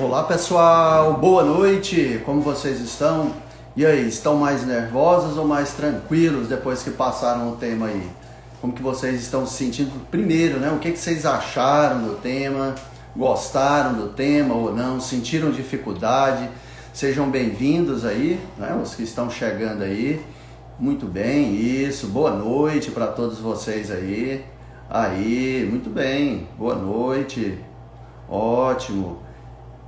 Olá pessoal, boa noite, como vocês estão? E aí, estão mais nervosos ou mais tranquilos depois que passaram o tema aí? Como que vocês estão se sentindo? Primeiro, né? O que vocês acharam do tema? Gostaram do tema ou não? Sentiram dificuldade? Sejam bem-vindos aí, né? Os que estão chegando aí. Muito bem, isso, boa noite para todos vocês aí. Aí, muito bem, boa noite, ótimo.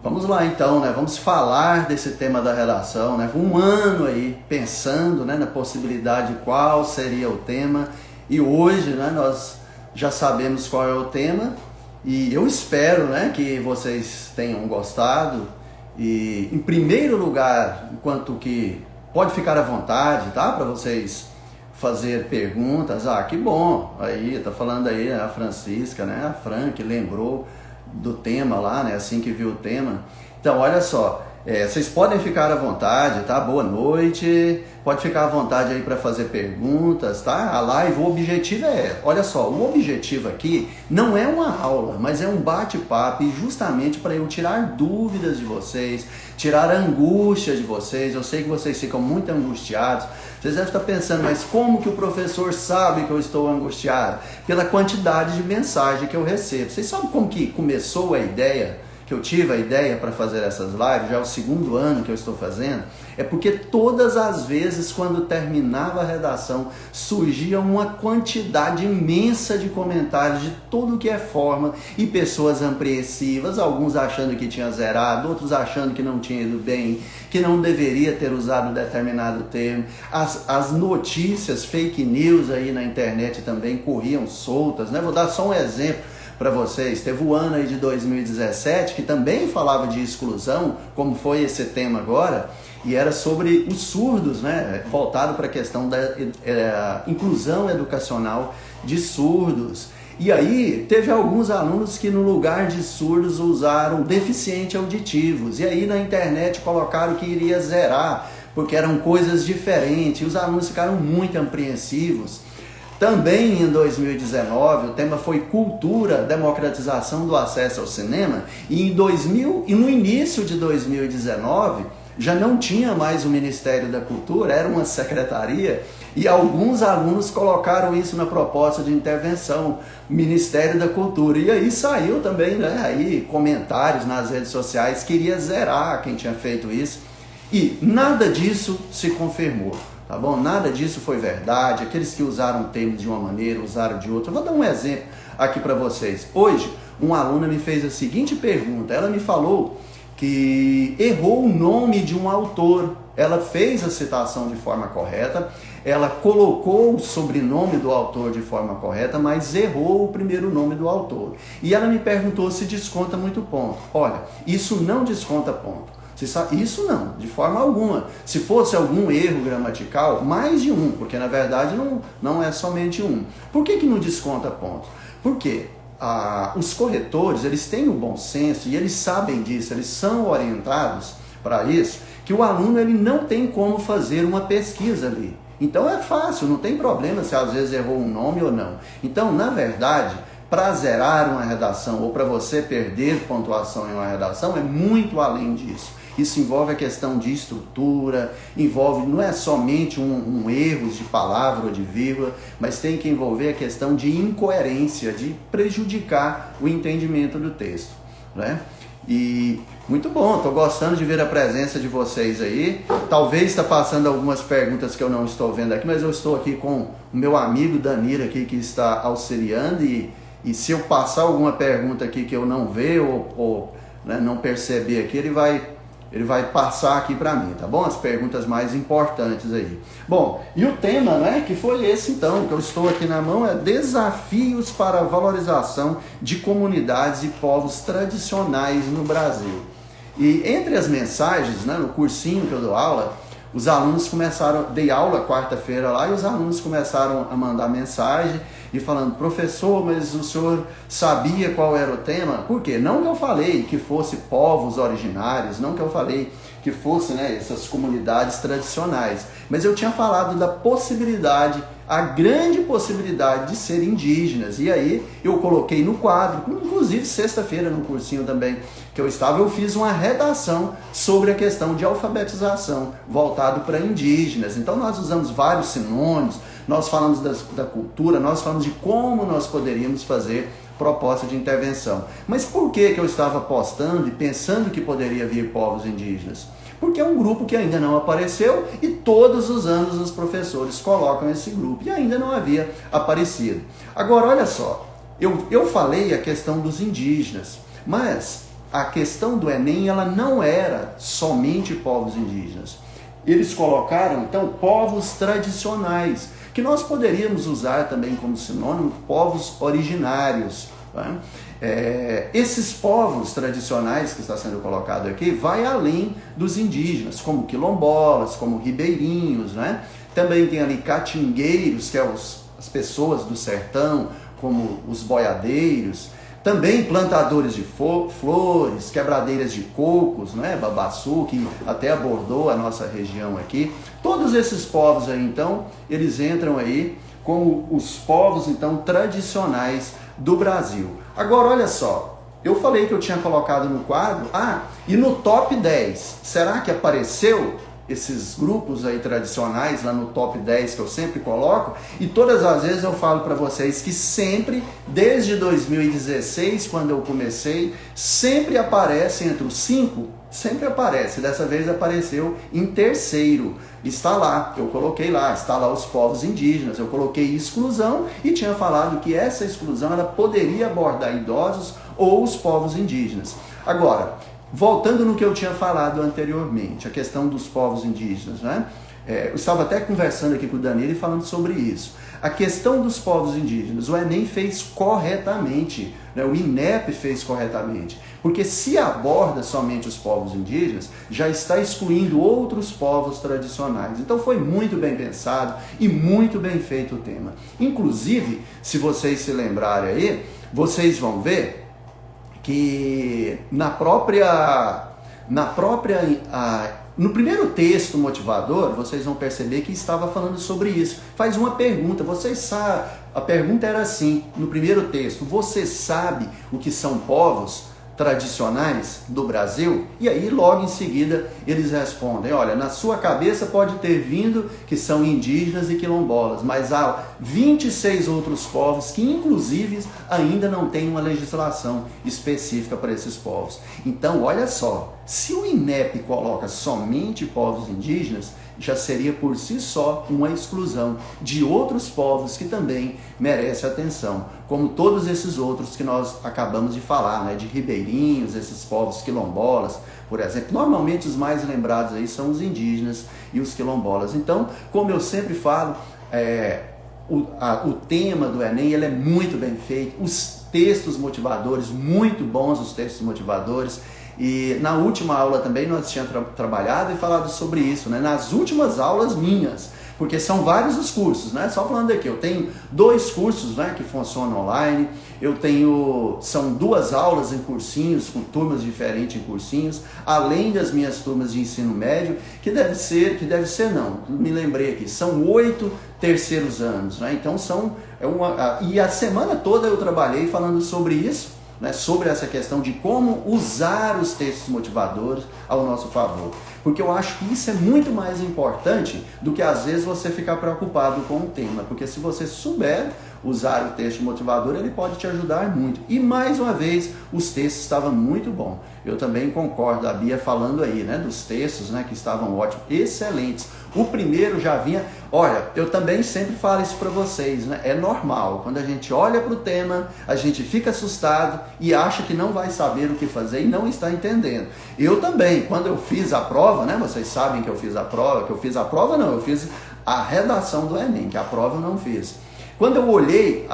Vamos lá então, né? Vamos falar desse tema da redação, né? Um ano aí pensando, né, na possibilidade de qual seria o tema, e hoje, né, nós já sabemos qual é o tema e eu espero, né, que vocês tenham gostado. E em primeiro lugar, enquanto que pode ficar à vontade, tá? Para vocês fazer perguntas. Ah, que bom! Aí tá falando aí a Francisca, né? A Fran que lembrou do tema lá, né? Assim que viu o tema. Então, olha só, vocês podem ficar à vontade, tá? Boa noite. Pode ficar à vontade aí para fazer perguntas, tá? A live, o objetivo olha só, o objetivo aqui não é uma aula, mas é um bate-papo, e justamente para eu tirar dúvidas de vocês, tirar a angústia de vocês. Eu sei que vocês ficam muito angustiados. Vocês devem estar pensando, mas como que o professor sabe que eu estou angustiado? Pela quantidade de mensagem que eu recebo. Vocês sabem como que começou a ideia, que eu tive a ideia para fazer essas lives? Já é o segundo ano que eu estou fazendo. É porque todas as vezes quando terminava a redação, surgia uma quantidade imensa de comentários de tudo que é forma, e pessoas apreensivas, alguns achando que tinha zerado, outros achando que não tinha ido bem, que não deveria ter usado determinado termo. As notícias, fake news aí na internet também corriam soltas, né? Vou dar só um exemplo para vocês. Teve o ano aí de 2017 que também falava de exclusão, como foi esse tema agora, e era sobre os surdos, né? Voltado para a questão da inclusão educacional de surdos. E aí teve alguns alunos que no lugar de surdos usaram deficientes auditivos, e aí na internet colocaram que iria zerar, porque eram coisas diferentes, e os alunos ficaram muito apreensivos. Também em 2019 o tema foi cultura, democratização do acesso ao cinema, e no início de 2019 já não tinha mais o Ministério da Cultura, era uma secretaria, e alguns alunos colocaram isso na proposta de intervenção, Ministério da Cultura, e aí saiu também, né, aí comentários nas redes sociais que iria zerar quem tinha feito isso, e nada disso se confirmou. Tá bom? Nada disso foi verdade. Aqueles que usaram termos de uma maneira, usaram de outra. Eu vou dar um exemplo aqui para vocês. Hoje, uma aluna me fez a seguinte pergunta. Ela me falou que errou o nome de um autor. Ela fez a citação de forma correta, ela colocou o sobrenome do autor de forma correta, mas errou o primeiro nome do autor. E ela me perguntou se desconta muito ponto. Olha, isso não desconta ponto. Isso não, de forma alguma. Se fosse algum erro gramatical, mais de um, porque na verdade não é somente um. Por que não desconta ponto? Porque os corretores, eles têm o bom senso e eles sabem disso, eles são orientados para isso, que o aluno ele não tem como fazer uma pesquisa ali. Então é fácil, não tem problema se às vezes errou um nome ou não. Então, na verdade, para zerar uma redação ou para você perder pontuação em uma redação, é muito além disso. Isso envolve a questão de estrutura, envolve, não é somente um erro de palavra ou de vírgula, mas tem que envolver a questão de incoerência, de prejudicar o entendimento do texto, né? E muito bom, estou gostando de ver a presença de vocês aí. Talvez está passando algumas perguntas que eu não estou vendo aqui, mas eu estou aqui com o meu amigo Danilo aqui, que está auxiliando, e se eu passar alguma pergunta aqui que eu não ver ou né, não perceber aqui, ele vai passar aqui para mim, tá bom? As perguntas mais importantes aí. Bom, e o tema, né, que foi esse então, que eu estou aqui na mão, é desafios para a valorização de comunidades e povos tradicionais no Brasil. E entre as mensagens, né, no cursinho que eu dou aula, os alunos dei aula quarta-feira lá, e os alunos começaram a mandar mensagem, e falando, professor, mas o senhor sabia qual era o tema? Por quê? Não que eu falei que fosse povos originários, não que eu falei que fosse, né, essas comunidades tradicionais, mas eu tinha falado da possibilidade, a grande possibilidade de ser indígenas. E aí eu coloquei no quadro, inclusive sexta-feira no cursinho também que eu estava, eu fiz uma redação sobre a questão de alfabetização voltado para indígenas. Então nós usamos vários sinônimos, nós falamos da cultura, nós falamos de como nós poderíamos fazer proposta de intervenção. Mas por que eu estava apostando e pensando que poderia vir povos indígenas? Porque é um grupo que ainda não apareceu e todos os anos os professores colocam esse grupo e ainda não havia aparecido. Agora, olha só, eu falei a questão dos indígenas, mas a questão do Enem, ela não era somente povos indígenas. Eles colocaram, então, povos tradicionais, que nós poderíamos usar também como sinônimo povos originários. Tá? Esses povos tradicionais que está sendo colocado aqui vai além dos indígenas, como quilombolas, como ribeirinhos, né? Também tem ali catingueiros, que é as pessoas do sertão, como os boiadeiros, também plantadores de flores, quebradeiras de cocos, né? Babaçu, que até abordou a nossa região aqui. Todos esses povos aí, então, eles entram aí como os povos, então, tradicionais do Brasil. Agora, olha só, eu falei que eu tinha colocado no quadro, e no top 10, será que apareceu esses grupos aí tradicionais lá no top 10 que eu sempre coloco? E todas as vezes eu falo para vocês que sempre, desde 2016, quando eu comecei, sempre aparece entre os 5, sempre aparece. Dessa vez apareceu em terceiro. Está lá, eu coloquei lá, está lá os povos indígenas, eu coloquei exclusão e tinha falado que essa exclusão ela poderia abordar idosos ou os povos indígenas. Agora, voltando no que eu tinha falado anteriormente, a questão dos povos indígenas, né? Eu estava até conversando aqui com o Danilo e falando sobre isso. A questão dos povos indígenas, o Enem fez corretamente, né? O INEP fez corretamente, porque se aborda somente os povos indígenas, já está excluindo outros povos tradicionais. Então foi muito bem pensado e muito bem feito o tema. Inclusive, se vocês se lembrarem aí, vocês vão ver que no primeiro texto motivador, vocês vão perceber que estava falando sobre isso. Faz uma pergunta, vocês sabem, a pergunta era assim, no primeiro texto, você sabe o que são povos tradicionais do Brasil? E aí logo em seguida eles respondem, olha, na sua cabeça pode ter vindo que são indígenas e quilombolas, mas há 26 outros povos que inclusive ainda não têm uma legislação específica para esses povos. Então olha só, se o INEP coloca somente povos indígenas, já seria por si só uma exclusão de outros povos que também merecem atenção, como todos esses outros que nós acabamos de falar, né? De ribeirinhos, esses povos quilombolas, por exemplo. Normalmente os mais lembrados aí são os indígenas e os quilombolas. Então, como eu sempre falo, o tema do Enem ele é muito bem feito, os textos motivadores, muito bons os textos motivadores. E na última aula também nós tínhamos trabalhado e falado sobre isso, né? Nas últimas aulas minhas, porque são vários os cursos, né? Só falando aqui, eu tenho 2 cursos, né, que funcionam online, são 2 aulas em cursinhos, com turmas diferentes em cursinhos, além das minhas turmas de ensino médio, não, me lembrei aqui, são 8 terceiros anos, né? Então e a semana toda eu trabalhei falando sobre isso, né, sobre essa questão de como usar os textos motivadores ao nosso favor. Porque eu acho que isso é muito mais importante do que às vezes você ficar preocupado com o tema. Porque se você souber usar o texto motivador, ele pode te ajudar muito. E mais uma vez, os textos estavam muito bons. Eu também concordo, a Bia falando aí, né, dos textos, né, que estavam ótimos, excelentes. O primeiro já vinha, olha, eu também sempre falo isso para vocês, né? É normal, quando a gente olha para o tema, a gente fica assustado e acha que não vai saber o que fazer e não está entendendo. Eu também, quando eu fiz a prova, né? Vocês sabem que eu fiz a prova, eu fiz a redação do Enem, que a prova eu não fiz. Quando eu olhei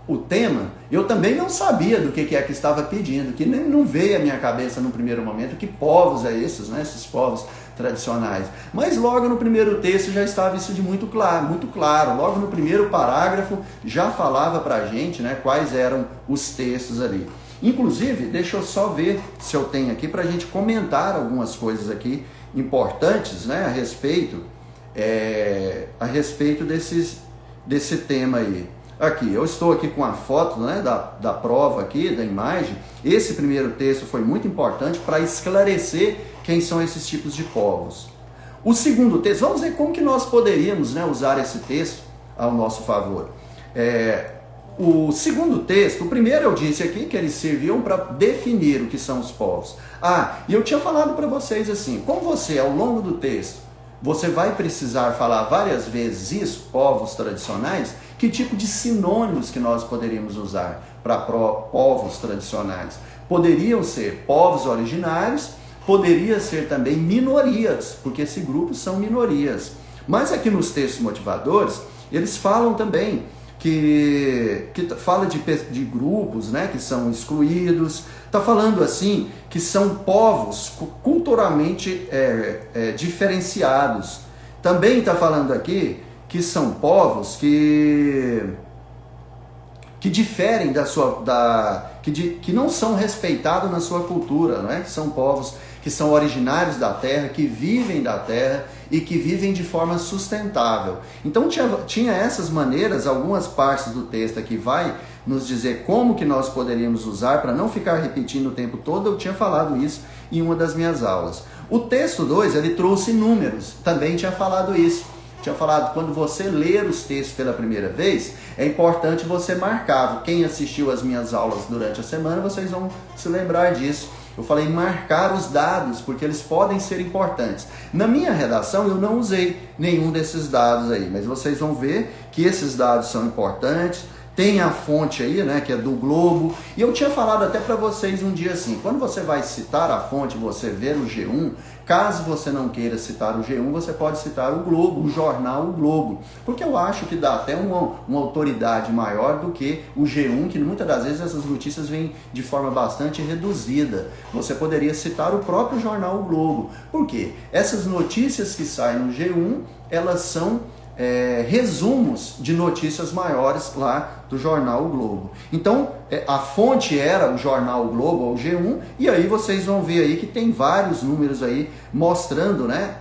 o tema, eu também não sabia do que é que estava pedindo, que nem não veio à minha cabeça no primeiro momento que povos é esses, né? Esses povos tradicionais. Mas logo no primeiro texto já estava isso de muito claro. Logo no primeiro parágrafo já falava para a gente, né, quais eram os textos ali. Inclusive, deixa eu só ver se eu tenho aqui para a gente comentar algumas coisas aqui importantes, né, a respeito desse tema aí. Aqui, eu estou aqui com a foto, né, da prova aqui, da imagem. Esse primeiro texto foi muito importante para esclarecer quem são esses tipos de povos. O segundo texto, vamos ver como que nós poderíamos, né, usar esse texto ao nosso favor. O segundo texto, o primeiro eu disse aqui que eles serviam para definir o que são os povos. E eu tinha falado para vocês assim, como você, ao longo do texto, você vai precisar falar várias vezes isso, povos tradicionais, que tipo de sinônimos que nós poderíamos usar para povos tradicionais? Poderiam ser povos originários, poderia ser também minorias, porque esse grupo são minorias. Mas aqui nos textos motivadores, eles falam também que fala de grupos, né, que são excluídos, está falando assim que são povos culturalmente diferenciados. Também está falando aqui que são povos que diferem que não são respeitados na sua cultura, né? Que são povos que são originários da terra, que vivem da terra e que vivem de forma sustentável. Então tinha essas maneiras, algumas partes do texto aqui vai nos dizer como que nós poderíamos usar, para não ficar repetindo o tempo todo. Eu tinha falado isso em uma das minhas aulas. O texto 2, ele trouxe números, também tinha falado isso. Tinha falado, quando você ler os textos pela primeira vez, é importante você marcar. Quem assistiu as minhas aulas durante a semana, vocês vão se lembrar disso. Eu falei marcar os dados, porque eles podem ser importantes. Na minha redação, eu não usei nenhum desses dados aí, mas vocês vão ver que esses dados são importantes. Tem a fonte aí, né, que é do Globo. E eu tinha falado até para vocês um dia assim, quando você vai citar a fonte, você ver o G1, caso você não queira citar o G1, você pode citar o Globo, o jornal O Globo. Porque eu acho que dá até uma autoridade maior do que o G1, que muitas das vezes essas notícias vêm de forma bastante reduzida. Você poderia citar o próprio jornal O Globo. Por quê? Essas notícias que saem no G1, elas são resumos de notícias maiores lá do jornal O Globo. Então, a fonte era o jornal O Globo, ou o G1, e aí vocês vão ver aí que tem vários números aí mostrando, né,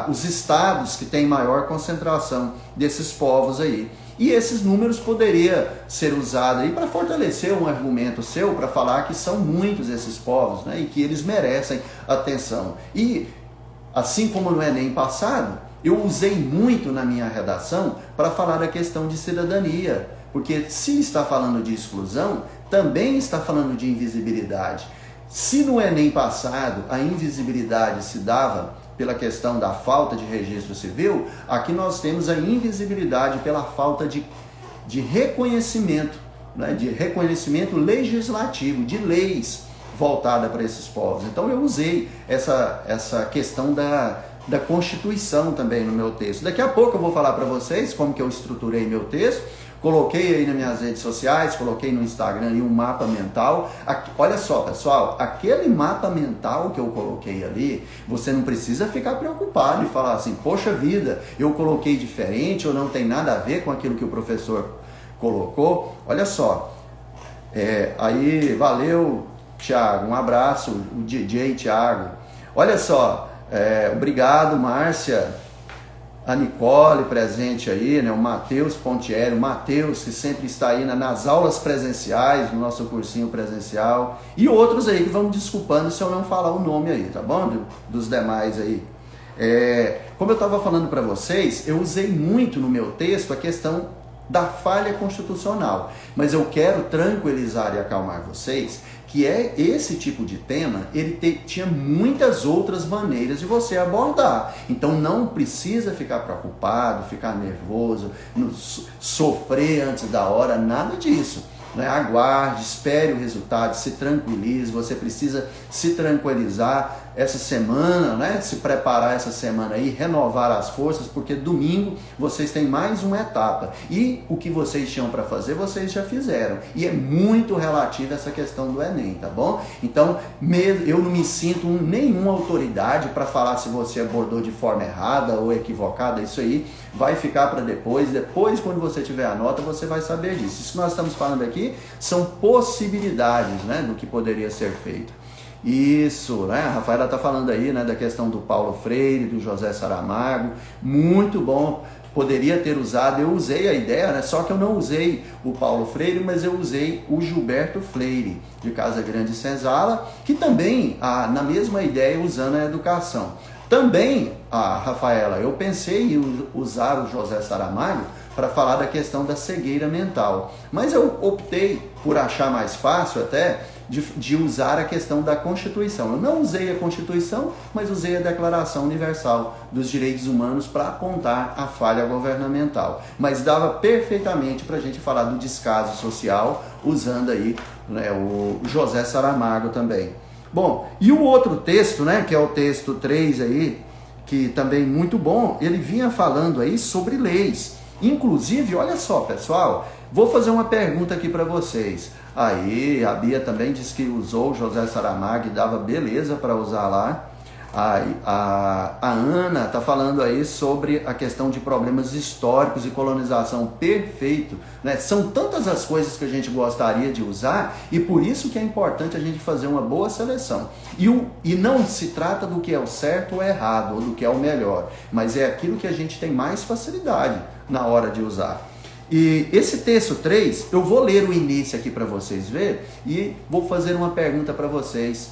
os estados que têm maior concentração desses povos aí. E esses números poderiam ser usados aí para fortalecer um argumento seu, para falar que são muitos esses povos, né, e que eles merecem atenção. E, assim como no Enem passado, eu usei muito na minha redação para falar da questão de cidadania, porque se está falando de exclusão, também está falando de invisibilidade. Se no Enem passado a invisibilidade se dava pela questão da falta de registro civil, aqui nós temos a invisibilidade pela falta de reconhecimento, né, de reconhecimento legislativo, de leis voltadas para esses povos. Então eu usei essa questão da Constituição também no meu texto. Daqui a pouco eu vou falar para vocês como que eu estruturei meu texto. Coloquei aí nas minhas redes sociais, coloquei no Instagram aí um mapa mental. Olha só, pessoal, aquele mapa mental que eu coloquei ali, você não precisa ficar preocupado e falar assim, poxa vida, eu coloquei diferente ou não tem nada a ver com aquilo que o professor colocou. Olha só, aí valeu, Thiago, um abraço, o DJ Thiago. Olha só, obrigado, Márcia, a Nicole presente aí, né? O Matheus Pontieri, o Matheus que sempre está aí nas aulas presenciais, no nosso cursinho presencial, e outros aí que vão me desculpando se eu não falar o nome aí, tá bom? Dos demais aí. Como eu estava falando para vocês, eu usei muito no meu texto a questão da falha constitucional, mas eu quero tranquilizar e acalmar vocês que esse tipo de tema, ele tinha muitas outras maneiras de você abordar. Então não precisa ficar preocupado, ficar nervoso, sofrer antes da hora, nada disso. Né? Aguarde, espere o resultado, se tranquilize, você precisa se tranquilizar, essa semana, né? Se preparar essa semana aí, renovar as forças, porque domingo vocês têm mais uma etapa. E o que vocês tinham para fazer, vocês já fizeram. E é muito relativo essa questão do Enem, tá bom? Então, eu não me sinto nenhuma autoridade para falar se você abordou de forma errada ou equivocada. Isso aí vai ficar para depois. Depois, quando você tiver a nota, você vai saber disso. Isso que nós estamos falando aqui são possibilidades, né, do que poderia ser feito. Isso, né? A Rafaela está falando aí, né, da questão do Paulo Freire, do José Saramago. Muito bom. Poderia ter usado, eu usei a ideia, né? Só que eu não usei o Paulo Freire, mas eu usei o Gilberto Freire, de Casa Grande e Senzala, que também, na mesma ideia, usando a educação. Também, Rafaela, eu pensei em usar o José Saramago para falar da questão da cegueira mental, mas eu optei por achar mais fácil até de usar a questão da Constituição. Eu não usei a Constituição, mas usei a Declaração Universal dos Direitos Humanos para apontar a falha governamental. Mas dava perfeitamente para a gente falar do descaso social, usando aí, né, o José Saramago também. Bom, e o outro texto, né, que é o texto 3 aí, que também muito bom, ele vinha falando aí sobre leis. Inclusive, olha só, pessoal, vou fazer uma pergunta aqui para vocês. Aí, a Bia também disse que usou o José Saramago e dava beleza para usar lá. A Ana está falando aí sobre a questão de problemas históricos e colonização. Perfeito, né? São tantas as coisas que a gente gostaria de usar e por isso que é importante a gente fazer uma boa seleção. E não se trata do que é o certo ou errado, ou do que é o melhor, mas é aquilo que a gente tem mais facilidade na hora de usar. E esse texto 3, eu vou ler o início aqui para vocês verem e vou fazer uma pergunta para vocês.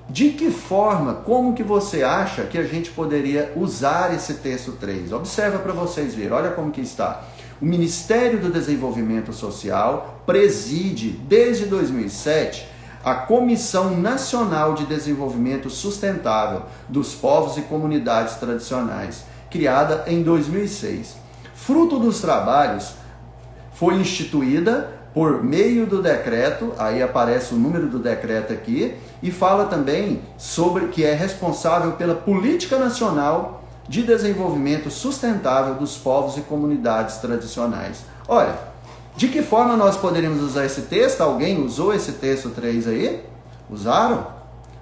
De que forma, como que você acha que a gente poderia usar esse texto 3? Observa para vocês verem, olha como que está. O Ministério do Desenvolvimento Social preside, desde 2007, a Comissão Nacional de Desenvolvimento Sustentável dos Povos e Comunidades Tradicionais, criada em 2006. Fruto dos trabalhos, foi instituída por meio do decreto, aí aparece o número do decreto aqui, e fala também sobre que é responsável pela Política Nacional de Desenvolvimento Sustentável dos Povos e Comunidades Tradicionais. Olha, de que forma nós poderíamos usar esse texto? Alguém usou esse texto 3 aí? Usaram?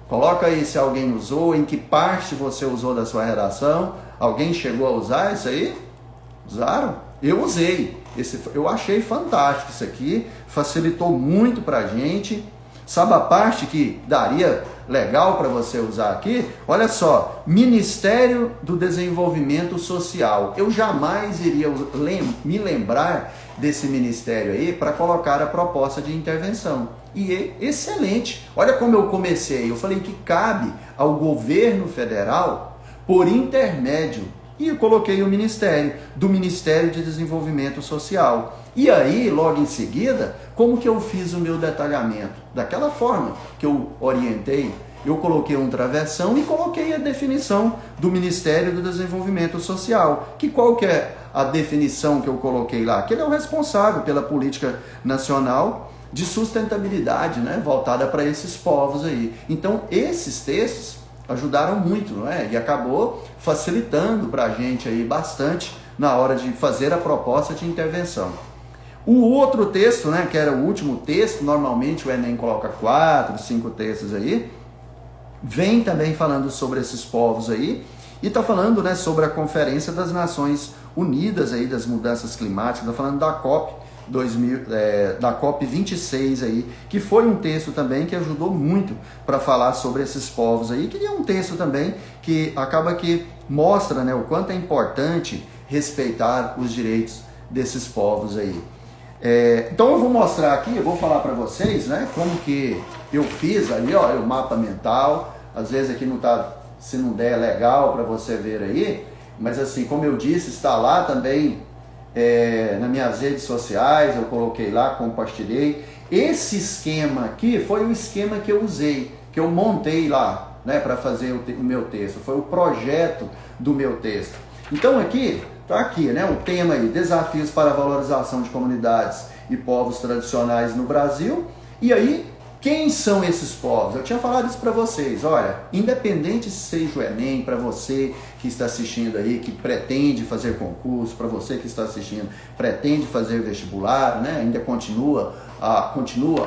Coloca aí se alguém usou, em que parte você usou da sua redação. Alguém chegou a usar isso aí? Usaram? Eu usei. Eu achei fantástico isso aqui, facilitou muito para a gente. Sabe a parte que daria legal para você usar aqui? Olha só, Ministério do Desenvolvimento Social. Eu jamais iria me lembrar desse ministério aí para colocar a proposta de intervenção. E é excelente. Olha como eu comecei. Eu falei que cabe ao governo federal por intermédio. E eu coloquei o Ministério, do Ministério de Desenvolvimento Social. E aí, logo em seguida, como que eu fiz o meu detalhamento? Daquela forma que eu orientei, eu coloquei um travessão e coloquei a definição do Ministério do Desenvolvimento Social. Qual que é a definição que eu coloquei lá? Que ele é o responsável pela política nacional de sustentabilidade, né, voltada para esses povos aí. Então, esses textos ajudaram muito, não é? E acabou facilitando para a gente aí bastante na hora de fazer a proposta de intervenção. O outro texto, né, que era o último texto, normalmente o Enem coloca 4, 5 textos aí, vem também falando sobre esses povos aí, e está falando, né, sobre a Conferência das Nações Unidas aí, das Mudanças Climáticas, está falando da da COP 26 aí, que foi um texto também que ajudou muito para falar sobre esses povos aí, que é um texto também que acaba que mostra, né, o quanto é importante respeitar os direitos desses povos aí. Então eu vou mostrar aqui, eu vou falar para vocês, né, como que eu fiz ali, ó, o mapa mental. Às vezes aqui não tá, se não der, é legal para você ver aí, mas assim, como eu disse, está lá também nas minhas redes sociais, eu coloquei lá, compartilhei. Esse esquema aqui foi o esquema que eu usei, que eu montei lá, né, para fazer o meu texto, foi o projeto do meu texto. Então aqui, tá aqui, né, o tema aí, desafios para a valorização de comunidades e povos tradicionais no Brasil, e aí Quem são esses povos? Eu tinha falado isso para vocês. Olha, independente se seja o Enem, para você que está assistindo aí, que pretende fazer concurso, para você que está assistindo, pretende fazer vestibular, né? Ainda continua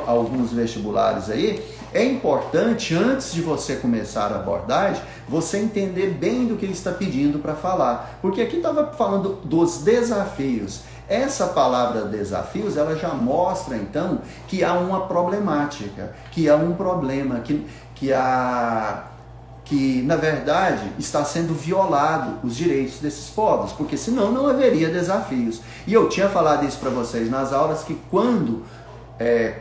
alguns vestibulares aí, é importante, antes de você começar a abordagem, você entender bem do que ele está pedindo para falar. Porque aqui estava falando dos desafios. Essa palavra desafios, ela já mostra então que há uma problemática, que há um problema, que na verdade está sendo violado os direitos desses povos, porque senão não haveria desafios. E eu tinha falado isso para vocês nas aulas, que quando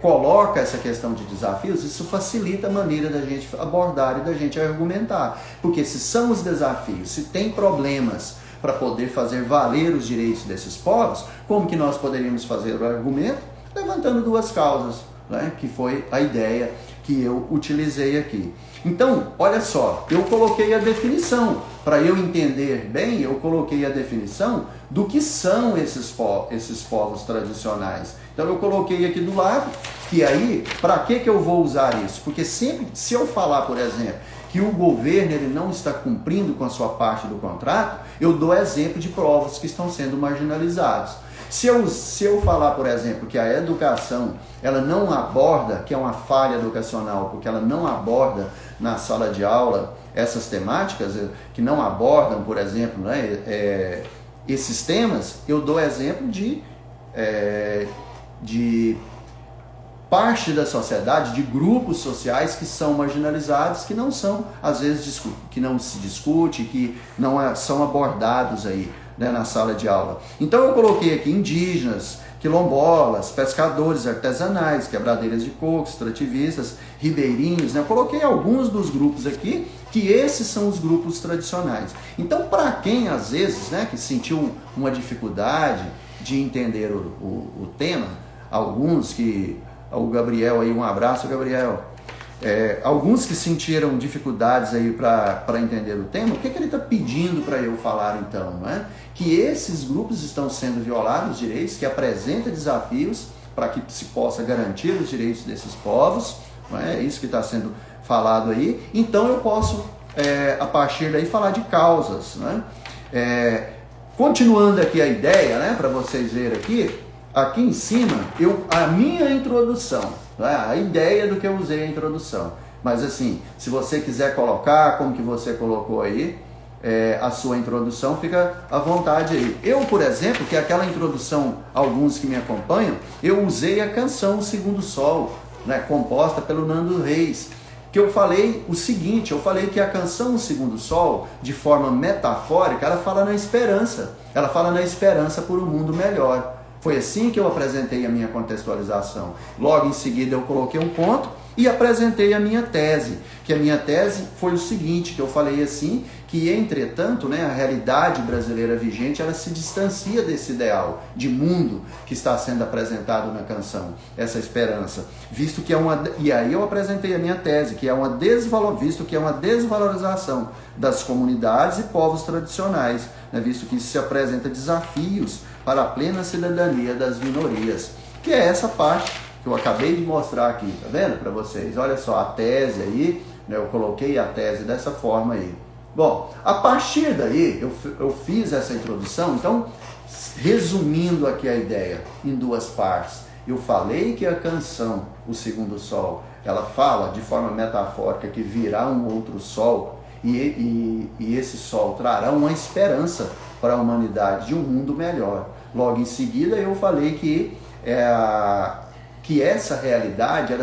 coloca essa questão de desafios, isso facilita a maneira da gente abordar e da gente argumentar, porque se são os desafios, se tem problemas para poder fazer valer os direitos desses povos, como que nós poderíamos fazer o argumento? Levantando duas causas, né? Que foi a ideia que eu utilizei aqui. Então, olha só, eu coloquei a definição, para eu entender bem, eu coloquei a definição do que são esses povos tradicionais. Então eu coloquei aqui do lado, que aí, para que eu vou usar isso? Porque sempre, se eu falar, por exemplo, que o governo ele não está cumprindo com a sua parte do contrato, eu dou exemplo de povos que estão sendo marginalizados. Se eu falar, por exemplo, que a educação ela não aborda, que é uma falha educacional, porque ela não aborda na sala de aula essas temáticas, que não abordam, por exemplo, né, esses temas, eu dou exemplo de parte da sociedade, de grupos sociais que são marginalizados, que não são, às vezes, que não se discute, que não são abordados aí, né, na sala de aula. Então eu coloquei aqui indígenas, quilombolas, pescadores artesanais, quebradeiras de coco, extrativistas, ribeirinhos, né? Eu coloquei alguns dos grupos aqui, que esses são os grupos tradicionais. Então, para quem, às vezes, né, que sentiu uma dificuldade de entender o tema, alguns que... O Gabriel aí, um abraço, Gabriel. Alguns que sentiram dificuldades aí para entender o tema, o que ele está pedindo para eu falar então? Não é? Que esses grupos estão sendo violados os direitos, que apresenta desafios para que se possa garantir os direitos desses povos, não é? Isso que está sendo falado aí. Então eu posso, a partir daí, falar de causas. Não é? Continuando aqui a ideia, né, para vocês verem aqui em cima, a minha introdução, né? A ideia do que eu usei a introdução. Mas assim, se você quiser colocar, como que você colocou aí, a sua introdução, fica à vontade aí. Eu, por exemplo, que é aquela introdução, alguns que me acompanham, eu usei a canção O Segundo Sol, né, composta pelo Nando Reis, que eu falei o seguinte, eu falei que a canção O Segundo Sol, de forma metafórica, ela fala na esperança por um mundo melhor. Foi assim que eu apresentei a minha contextualização. Logo em seguida eu coloquei um ponto e apresentei a minha tese. Que a minha tese foi o seguinte, que eu falei assim, que entretanto, né, a realidade brasileira vigente, ela se distancia desse ideal de mundo que está sendo apresentado na canção, essa esperança. Visto que e aí eu apresentei a minha tese, que é visto que é uma desvalorização das comunidades e povos tradicionais, né, visto que se apresenta desafios para a plena cidadania das minorias, que é essa parte que eu acabei de mostrar aqui, tá vendo para vocês? Olha só a tese aí, né? Eu coloquei a tese dessa forma aí. Bom, a partir daí eu fiz essa introdução, então, resumindo aqui a ideia em duas partes, eu falei que a canção O Segundo Sol, ela fala de forma metafórica que virá um outro sol e esse sol trará uma esperança para a humanidade de um mundo melhor. Logo em seguida eu falei que essa realidade,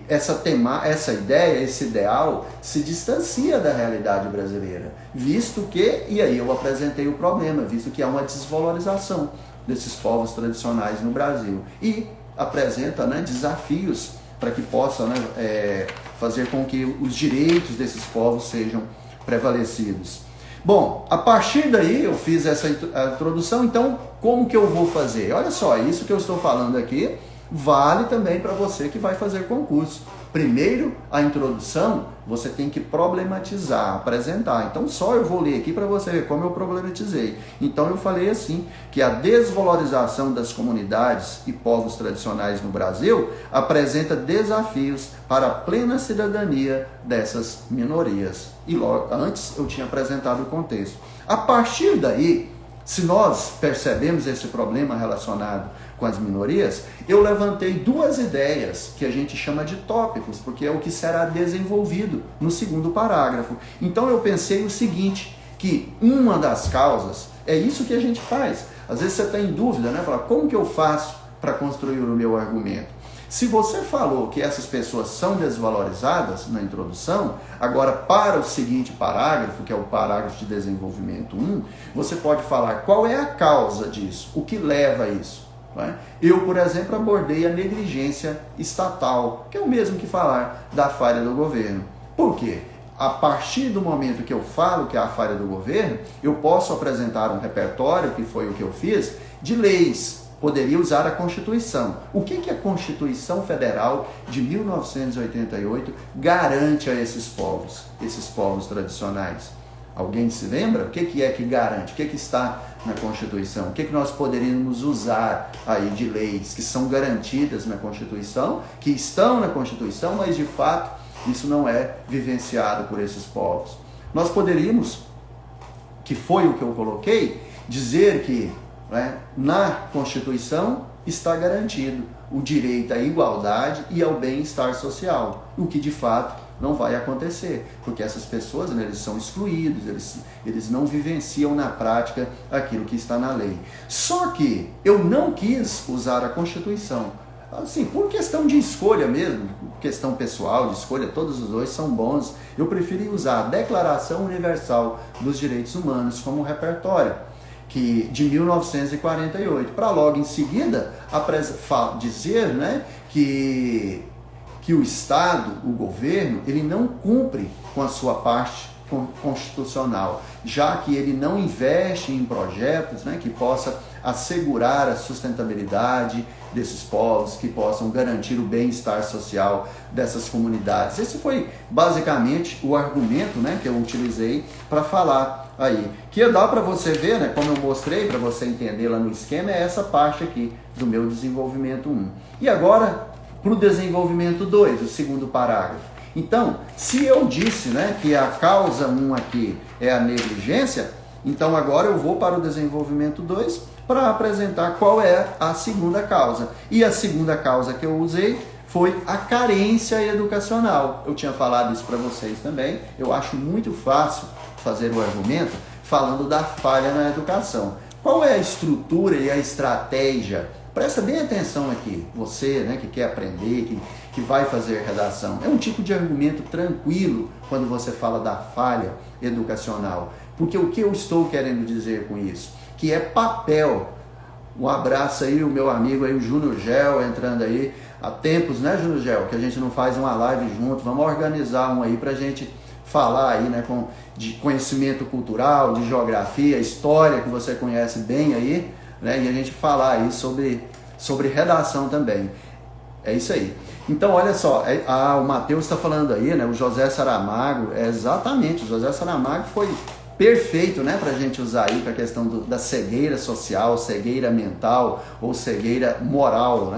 essa ideia, esse ideal se distancia da realidade brasileira, visto que, e aí eu apresentei o problema, visto que há uma desvalorização desses povos tradicionais no Brasil e apresenta, né, desafios para que possa, né, fazer com que os direitos desses povos sejam prevalecidos. Bom, a partir daí eu fiz essa introdução, então como que eu vou fazer? Olha só, isso que eu estou falando aqui vale também para você que vai fazer concurso. Primeiro, a introdução, você tem que problematizar, apresentar. Então, só eu vou ler aqui para você ver como eu problematizei. Então, eu falei assim, que a desvalorização das comunidades e povos tradicionais no Brasil apresenta desafios para a plena cidadania dessas minorias. E logo antes eu tinha apresentado o contexto. A partir daí, se nós percebemos esse problema relacionado com as minorias, eu levantei duas ideias que a gente chama de tópicos, porque é o que será desenvolvido no segundo parágrafo. Então eu pensei o seguinte, que uma das causas, é isso que a gente faz. Às vezes você está em dúvida, né? Fala, como que eu faço para construir o meu argumento? Se você falou que essas pessoas são desvalorizadas na introdução, agora para o seguinte parágrafo, que é o parágrafo de desenvolvimento 1, você pode falar qual é a causa disso, o que leva a isso. Né? Eu, por exemplo, abordei a negligência estatal, que é o mesmo que falar da falha do governo. Por quê? A partir do momento que eu falo que é a falha do governo, eu posso apresentar um repertório, que foi o que eu fiz, de leis. Poderia usar a Constituição. O que a Constituição Federal de 1988 garante a esses povos tradicionais? Alguém se lembra? O que é que garante? O que está na Constituição? O que nós poderíamos usar aí de leis que são garantidas na Constituição, que estão na Constituição, mas de fato isso não é vivenciado por esses povos? Nós poderíamos, que foi o que eu coloquei, dizer que na Constituição está garantido o direito à igualdade e ao bem-estar social, o que de fato não vai acontecer, porque essas pessoas, eles são excluídos, eles não vivenciam na prática aquilo que está na lei. Só que eu não quis usar a Constituição, assim, por questão de escolha mesmo, questão pessoal, de escolha, todos os dois são bons. Eu preferi usar a Declaração Universal dos Direitos Humanos como repertório, de 1948, para logo em seguida dizer, que o Estado, o governo, ele não cumpre com a sua parte constitucional, já que ele não investe em projetos que possa assegurar a sustentabilidade desses povos, que possam garantir o bem-estar social dessas comunidades. Esse foi basicamente o argumento que eu utilizei para falar aí, que dá para você ver, como eu mostrei, para você entender lá no esquema, é essa parte aqui do meu desenvolvimento 1. E agora, para o desenvolvimento 2, o segundo parágrafo. Então, se eu disse que a causa 1 aqui é a negligência, então agora eu vou para o desenvolvimento 2 para apresentar qual é a segunda causa. E a segunda causa que eu usei foi a carência educacional. Eu tinha falado isso para vocês também. Eu acho muito fácil fazer o argumento falando da falha na educação. Qual é a estrutura e a estratégia? Presta bem atenção aqui, você que quer aprender, que vai fazer redação. É um tipo de argumento tranquilo quando você fala da falha educacional. Porque o que eu estou querendo dizer com isso? Que é papel. Um abraço aí, o meu amigo aí, o Júnior Gel, entrando aí. Há tempos, Júnior Gel, que a gente não faz uma live junto. Vamos organizar um aí pra gente falar aí, de conhecimento cultural, de geografia, história, que você conhece bem aí, e a gente falar aí sobre redação também. É isso aí. Então, olha só, o Matheus está falando aí, o José Saramago, exatamente, o José Saramago foi perfeito, para a gente usar aí para a questão da cegueira social, cegueira mental ou cegueira moral,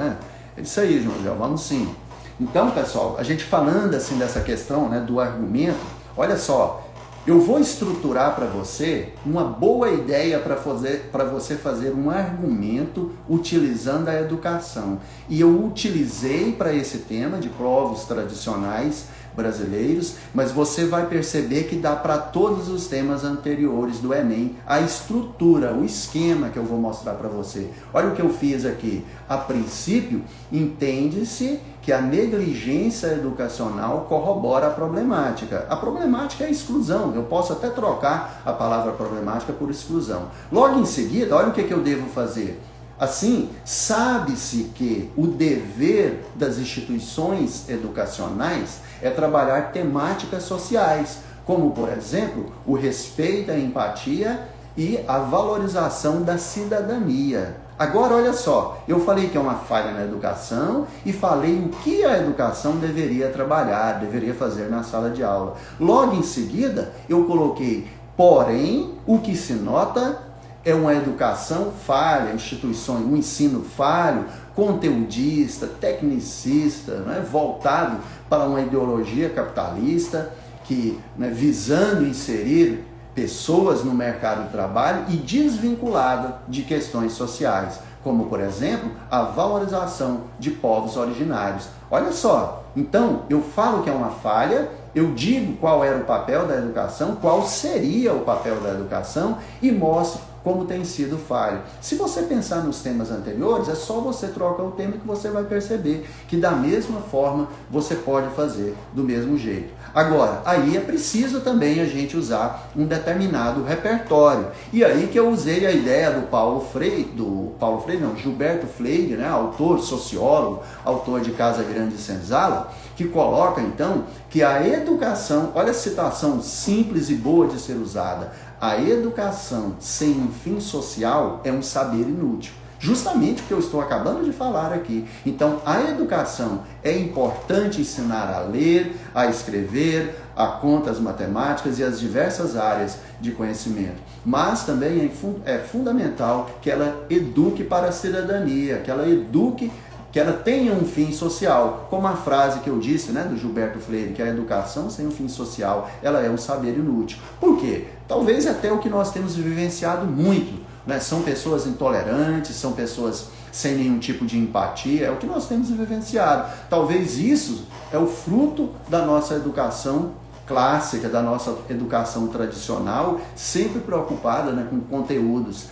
É isso aí, João, vamos sim. Então, pessoal, a gente falando assim dessa questão, do argumento, olha só, eu vou estruturar para você uma boa ideia para você fazer um argumento utilizando a educação. E eu utilizei para esse tema de povos tradicionais brasileiros, mas você vai perceber que dá para todos os temas anteriores do Enem, a estrutura, o esquema que eu vou mostrar para você. Olha o que eu fiz aqui. A princípio, entende-se que a negligência educacional corrobora a problemática. A problemática é a exclusão. Eu posso até trocar a palavra problemática por exclusão. Logo em seguida, olha o que eu devo fazer. Assim, sabe-se que o dever das instituições educacionais é trabalhar temáticas sociais, como, por exemplo, o respeito, a empatia e a valorização da cidadania. Agora, olha só, eu falei que é uma falha na educação e falei o que a educação deveria trabalhar, deveria fazer na sala de aula. Logo em seguida, eu coloquei, porém, o que se nota é uma educação falha, instituições, um ensino falho, conteudista, tecnicista, né, voltado para uma ideologia capitalista, que, né, visando inserir pessoas no mercado de trabalho e desvinculada de questões sociais, como, por exemplo, a valorização de povos originários. Olha só, então eu falo que é uma falha, eu digo qual era o papel da educação, qual seria o papel da educação e mostro como tem sido falho. Se você pensar nos temas anteriores, é só você trocar o tema que você vai perceber que da mesma forma você pode fazer do mesmo jeito. Agora, aí é preciso também a gente usar um determinado repertório. E aí que eu usei a ideia do Gilberto Freire, né, autor, sociólogo, autor de Casa Grande e Senzala, que coloca então que a educação, olha a citação simples e boa de ser usada, a educação sem um fim social é um saber inútil. Justamente o que eu estou acabando de falar aqui. Então, a educação é importante ensinar a ler, a escrever, a contas matemáticas e as diversas áreas de conhecimento. Mas também é fundamental que ela eduque para a cidadania, que ela eduque, que ela tenha um fim social, como a frase que eu disse, né, do Gilberto Freire, que a educação sem um fim social, ela é um saber inútil. Por quê? Talvez até o que nós temos vivenciado muito, né? São pessoas intolerantes, são pessoas sem nenhum tipo de empatia, é o que nós temos vivenciado. Talvez isso é o fruto da nossa educação clássica, da nossa educação tradicional, sempre preocupada, né, com conteúdos,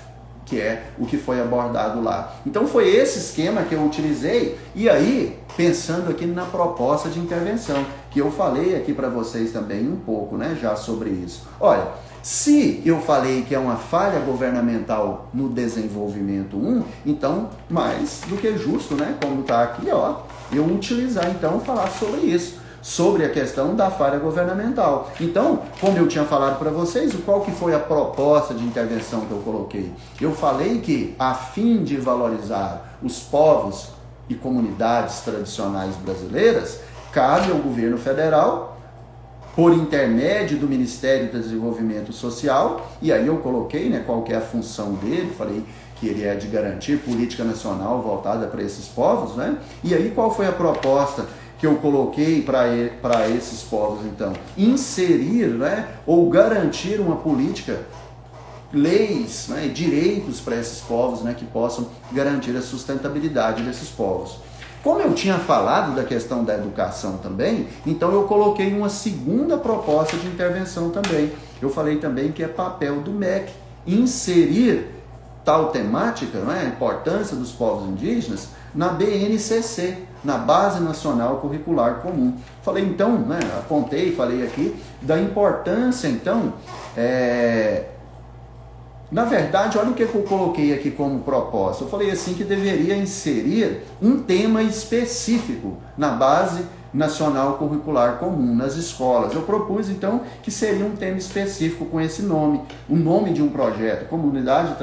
que é o que foi abordado lá. Então foi esse esquema que eu utilizei, e aí, pensando aqui na proposta de intervenção, que eu falei aqui para vocês também um pouco, né, já sobre isso. Olha, se eu falei que é uma falha governamental no desenvolvimento 1, então, mais do que justo, né, como está aqui, ó, eu utilizar, então, falar sobre isso, sobre a questão da falha governamental. Então, como eu tinha falado para vocês, qual que foi a proposta de intervenção que eu coloquei? Eu falei que, a fim de valorizar os povos e comunidades tradicionais brasileiras, cabe ao governo federal, por intermédio do Ministério do Desenvolvimento Social, e aí eu coloquei, né, qual que é a função dele, falei que ele é de garantir política nacional voltada para esses povos, né? E aí qual foi a proposta que eu coloquei para esses povos, então? Inserir, né, ou garantir uma política, leis, né, direitos para esses povos, né, que possam garantir a sustentabilidade desses povos. Como eu tinha falado da questão da educação também, então eu coloquei uma segunda proposta de intervenção também. Eu falei também que é papel do MEC inserir tal temática, né, a importância dos povos indígenas, na BNCC, na Base Nacional Curricular Comum. Falei então, né, apontei, falei aqui da importância então, na verdade, olha o que eu coloquei aqui como proposta. Eu falei assim que deveria inserir um tema específico na Base Nacional Curricular Comum, nas escolas. Eu propus, então, que seria um tema específico com esse nome, o nome de um projeto, Comunidades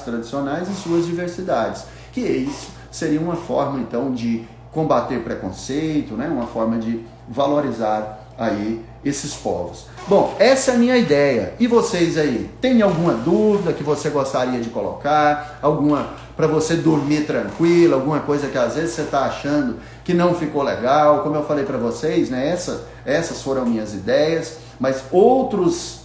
Tradicionais e Suas Diversidades, que isso seria uma forma, então, de combater preconceito, né? Uma forma de valorizar aí esses povos. Bom, essa é a minha ideia. E vocês aí, tem alguma dúvida que você gostaria de colocar? Alguma para você dormir tranquilo? Alguma coisa que às vezes você está achando que não ficou legal? Como eu falei para vocês, né? Essas foram minhas ideias, mas outros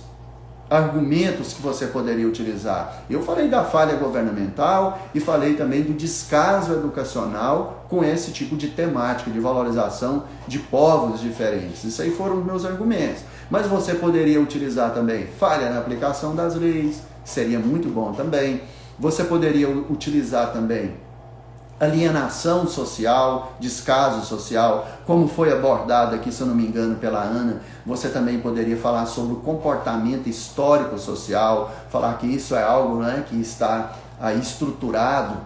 argumentos que você poderia utilizar. Eu falei da falha governamental e falei também do descaso educacional com esse tipo de temática, de valorização de povos diferentes. Isso aí foram os meus argumentos. Mas você poderia utilizar também falha na aplicação das leis, seria muito bom também. Você poderia utilizar também alienação social, descaso social, como foi abordado aqui, se eu não me engano, pela Ana. Você também poderia falar sobre o comportamento histórico social, falar que isso é algo, né, que está aí estruturado,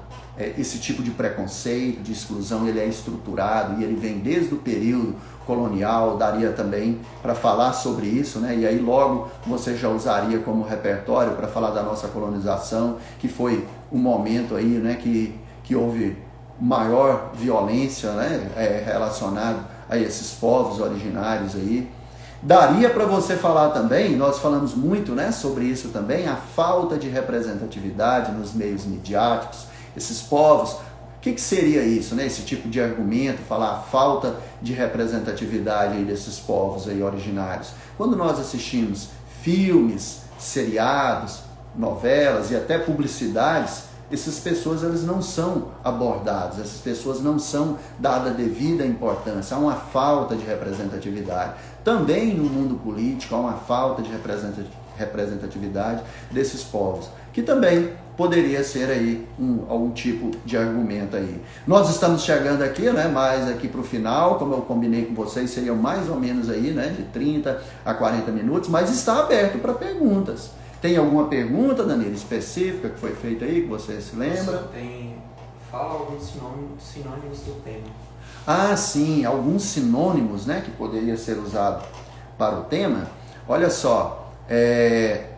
esse tipo de preconceito, de exclusão, ele é estruturado e ele vem desde o período colonial, daria também para falar sobre isso, né? E aí logo você já usaria como repertório para falar da nossa colonização, que foi um momento aí, né, que houve maior violência, né, relacionado a esses povos originários aí. Daria para você falar também, nós falamos muito, né, sobre isso também, a falta de representatividade nos meios midiáticos, esses povos. O que seria isso, né? Esse tipo de argumento, falar a falta de representatividade aí desses povos aí originários. Quando nós assistimos filmes, seriados, novelas e até publicidades, essas pessoas elas não são abordadas, essas pessoas não são dadas a devida importância, há uma falta de representatividade. Também no mundo político há uma falta de representatividade desses povos, que também poderia ser aí algum tipo de argumento aí. Nós estamos chegando aqui, né, mais aqui para o final, como eu combinei com vocês, seriam mais ou menos aí, né, de 30 a 40 minutos, mas está aberto para perguntas. Tem alguma pergunta, Danilo, específica que foi feita aí, que você se lembra? Fala alguns sinônimos do tema. Ah, sim, alguns sinônimos, né, que poderia ser usado para o tema. Olha só,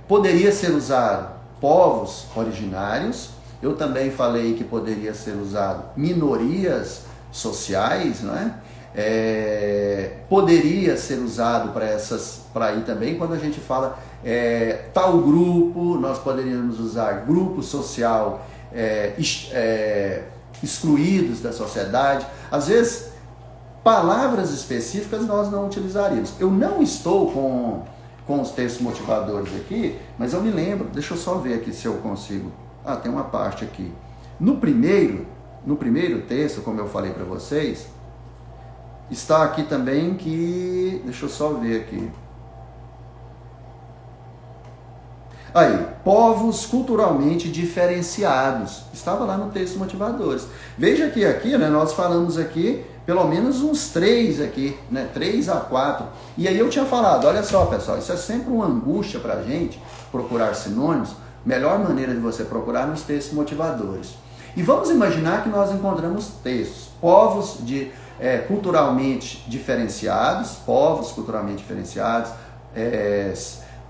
poderia ser usado povos originários. Eu também falei que poderia ser usado minorias sociais, né? Poderia ser usado para aí também quando a gente fala tal grupo, nós poderíamos usar grupo social excluídos da sociedade. Às vezes, palavras específicas nós não utilizaríamos. Eu não estou com os textos motivadores aqui, mas eu me lembro, deixa eu só ver aqui se eu consigo. Ah, tem uma parte aqui. No primeiro texto, como eu falei para vocês, está aqui também que... Deixa eu só ver aqui. Aí, povos culturalmente diferenciados. Estava lá no texto motivadores. Veja que aqui, né, nós falamos aqui pelo menos uns 3 aqui, né, 3 a 4. E aí eu tinha falado, olha só pessoal, isso é sempre uma angústia para a gente, procurar sinônimos. Melhor maneira de você procurar nos textos motivadores. E vamos imaginar que nós encontramos textos, culturalmente diferenciados,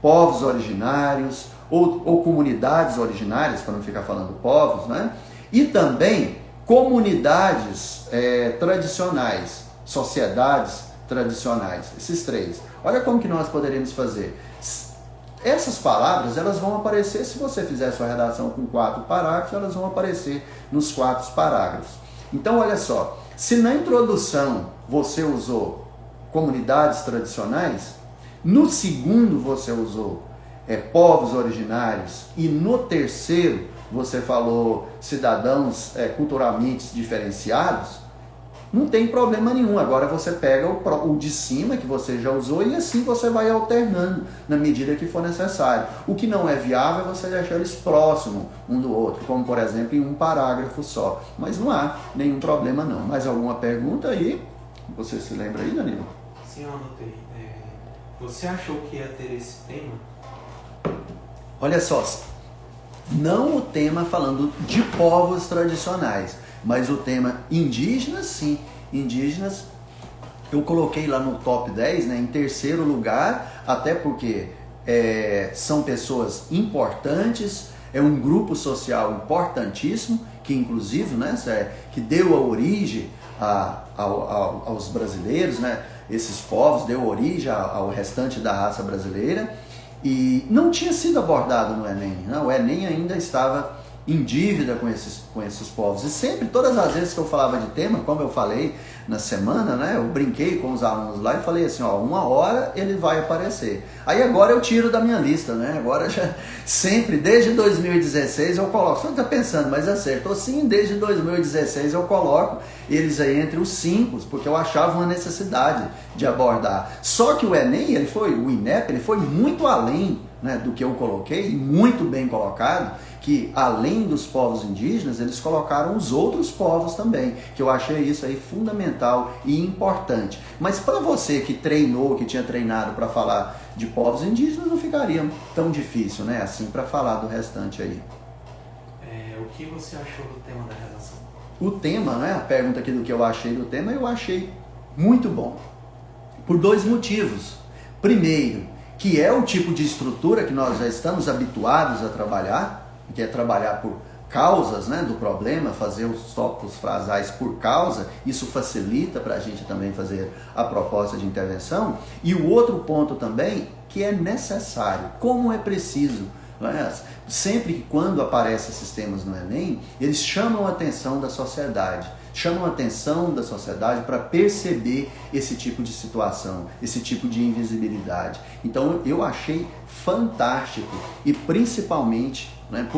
povos originários, ou comunidades originárias, para não ficar falando povos, né? E também comunidades tradicionais, sociedades tradicionais, esses 3. Olha como que nós poderíamos fazer. Essas palavras, elas vão aparecer, se você fizer sua redação com 4 parágrafos, elas vão aparecer nos 4 parágrafos. Então, olha só, se na introdução você usou comunidades tradicionais, no segundo você usou povos originários e no terceiro você falou cidadãos culturalmente diferenciados, não tem problema nenhum. Agora você pega o de cima que você já usou e assim você vai alternando na medida que for necessário. O que não é viável é você deixar eles próximos um do outro, como por exemplo em um parágrafo só. Mas não há nenhum problema não. Mais alguma pergunta aí? Você se lembra aí, Danilo? Sim, eu anotei. Você achou que ia ter esse tema? Olha só, não o tema falando de povos tradicionais, mas o tema indígenas, sim. Indígenas, eu coloquei lá no top 10, né, em terceiro lugar, até porque são pessoas importantes, é um grupo social importantíssimo, que inclusive, né, que deu a origem aos brasileiros, né, esses povos, deu origem ao restante da raça brasileira, e não tinha sido abordado no Enem, não, o Enem ainda estava em dívida com esses povos. E sempre, todas as vezes que eu falava de tema, como eu falei na semana, né, eu brinquei com os alunos lá e falei assim, ó, uma hora ele vai aparecer. Aí agora eu tiro da minha lista, né, agora já, sempre, desde 2016 eu coloco, você não está pensando, mas acertou sim, desde 2016 eu coloco eles aí entre os 5, porque eu achava uma necessidade de abordar. Só que o Enem, o INEP, ele foi muito além, né, do que eu coloquei, muito bem colocado, que além dos povos indígenas, eles colocaram os outros povos também, que eu achei isso aí fundamental e importante. Mas para você que treinou, que tinha treinado para falar de povos indígenas, não ficaria tão difícil, né, assim, para falar do restante aí. O que você achou do tema da redação? O tema, né, a pergunta aqui do que eu achei do tema, eu achei muito bom. Por dois motivos. Primeiro, que é o tipo de estrutura que nós já estamos habituados a trabalhar, que é trabalhar por causas, né, do problema, fazer os tópicos frasais por causa, isso facilita para a gente também fazer a proposta de intervenção. E o outro ponto também, que é necessário, como é preciso, né? Sempre que quando aparecem esses temas no Enem, eles chamam a atenção da sociedade, para perceber esse tipo de situação, esse tipo de invisibilidade. Então eu achei fantástico e principalmente, né,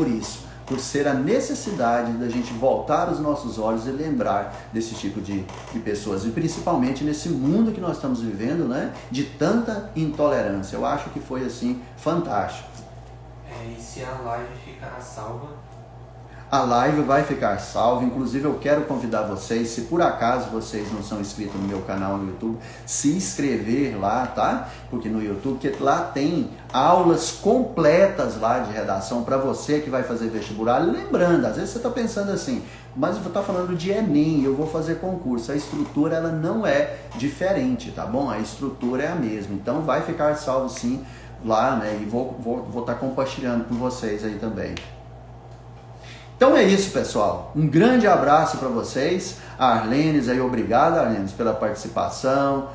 por ser a necessidade da gente voltar os nossos olhos e lembrar desse tipo de pessoas, e principalmente nesse mundo que nós estamos vivendo, né, de tanta intolerância. Eu acho que foi assim fantástico. E se a live ficará salva? A live vai ficar salva, inclusive eu quero convidar vocês, se por acaso vocês não são inscritos no meu canal no YouTube, se inscrever lá, tá? Porque no YouTube, que lá tem aulas completas lá de redação para você que vai fazer vestibular. Lembrando, às vezes você está pensando assim, mas eu vou estar falando de Enem, eu vou fazer concurso. A estrutura ela não é diferente, tá bom? A estrutura é a mesma, então vai ficar salvo sim lá, né? E vou estar compartilhando com vocês aí também. Então é isso, pessoal. Um grande abraço para vocês. A Arlenes aí, obrigado, Arlenes, pela participação.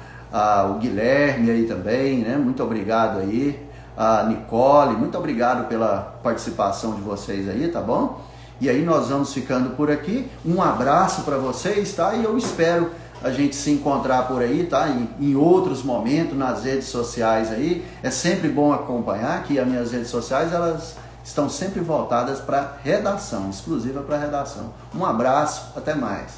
O Guilherme aí também, né? Muito obrigado aí. A Nicole, muito obrigado pela participação de vocês aí, tá bom? E aí nós vamos ficando por aqui. Um abraço para vocês, tá? E eu espero a gente se encontrar por aí, tá? Em outros momentos, nas redes sociais aí. É sempre bom acompanhar que as minhas redes sociais, elas estão sempre voltadas para redação, exclusiva para redação. Um abraço, até mais.